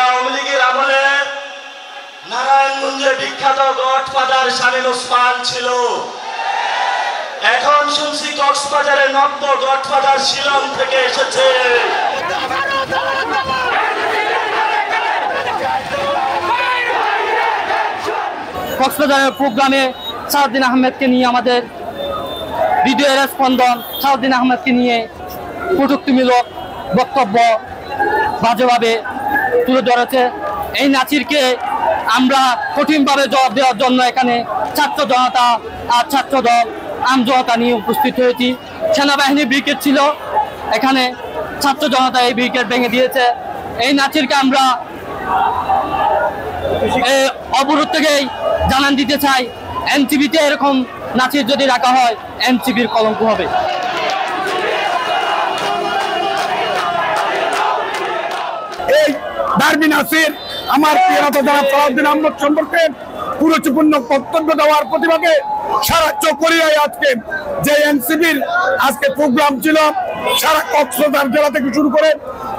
আওয়ামী লীগের আমলে নারায়ণগঞ্জে বিখ্যাত গডফাদার শামীম ওসমান ছিল। এখন শুনছি কক্সবাজারে নব্য গডফাদার শিলং থেকে এসেছে। কক্সবাজারের প্রোগ্রামে সাউদ্দিন আহমেদকে নিয়ে আমাদের ভিডিও স্পন্দন সাউদ্দিন আহমেদকে নিয়ে কটূক্তিমূলক বক্তব্য বাজেভাবে তুলে ধরেছে। এই নাচিরকে আমরা কঠিনভাবে জবাব দেওয়ার জন্য এখানে ছাত্র জনতা আর ছাত্র দল আমজনতা নিয়ে উপস্থিত হয়েছি। সেনাবাহিনী ব্রিগেড ছিল, এখানে ছাত্র জনতা এই ব্রিগেড ভেঙে দিয়েছে। এই নাচিরকে আমরা অবরোধ থেকেই জানান দিতে চাই, এনসিবিতে এরকম নাচির যদি রাখা হয় এনসিবির কলঙ্ক হবে। এই ডারবি নাসির আমার প্রিয় নেতা জনাব সালাউদ্দিন আহমদ সম্পর্কে পুরোপূর্ণ বক্তব্য দেওয়ার প্রতিবাদে সারা চকরিয়ায় আজকে যে এনসিবির আজকে প্রোগ্রাম ছিল, সারা কক্সবাজার জেলা থেকে শুরু করে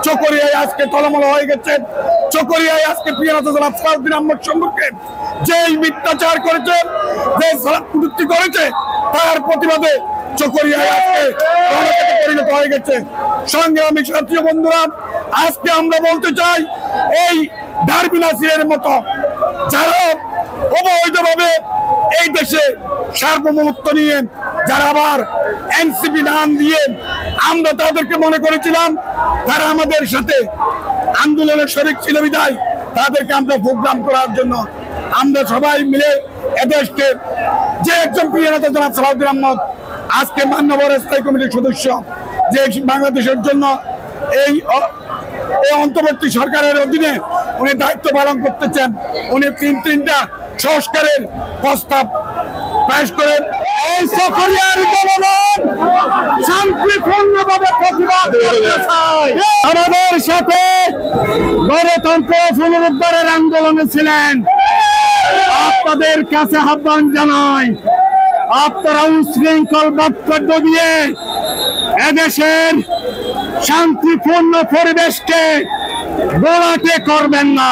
চকরিয়ায় আজকে টলমল হয়ে গেছে। চকরিয়ায় আজকে প্রিয় নেতা জনাব সালাউদ্দিন আহমদ সম্পর্কে যে মিথ্যাচার করেছে, যে কটূক্তি করেছে, তার প্রতিবাদে চকরিয়ায় আজকে পরিণত হয়ে গেছে। সংগ্রামী সাথী বন্ধুরা, আজকে আমরা বলতে চাই এই ডারবি নাসিরের মতো যারা অবৈধভাবে এই দেশে সার্বভৌমত্ব নিয়ে যারা আবার এনসিপি নাম দিয়ে আমরা তাদেরকে মনে করেছিলাম তারা আমাদের সাথে আন্দোলনের শরিক ছিল বিধায় তাদেরকে আমরা প্রোগ্রাম করার জন্য আমরা সবাই মিলে এদেশকে যে একজন প্রিয় নেতা জনাব সালাউদ্দিন আহমদ আজকে মান্যবর স্থায়ী কমিটির সদস্য, যে বাংলাদেশের জন্য এই অন্তর্বর্তী সরকারের অধীনে উনি দায়িত্ব পালন করতেছেন, উনি তিনটা সংস্কারের প্রস্তাব পেশ করেন। এই চকরিয়ার জনগণ শান্তিপূর্ণভাবে প্রতিবাদ করতে চায়। আমাদের সাথে গণতন্ত্র পুনরুদ্ধারের আন্দোলনে ছিলেন, আপনাদের কাছে আহ্বান জানাই, আপনারা উশৃঙ্খল বক্তব্য দিয়ে এদেশের শান্তিপূর্ণ পরিবেশকে গোলাটে করবেন না।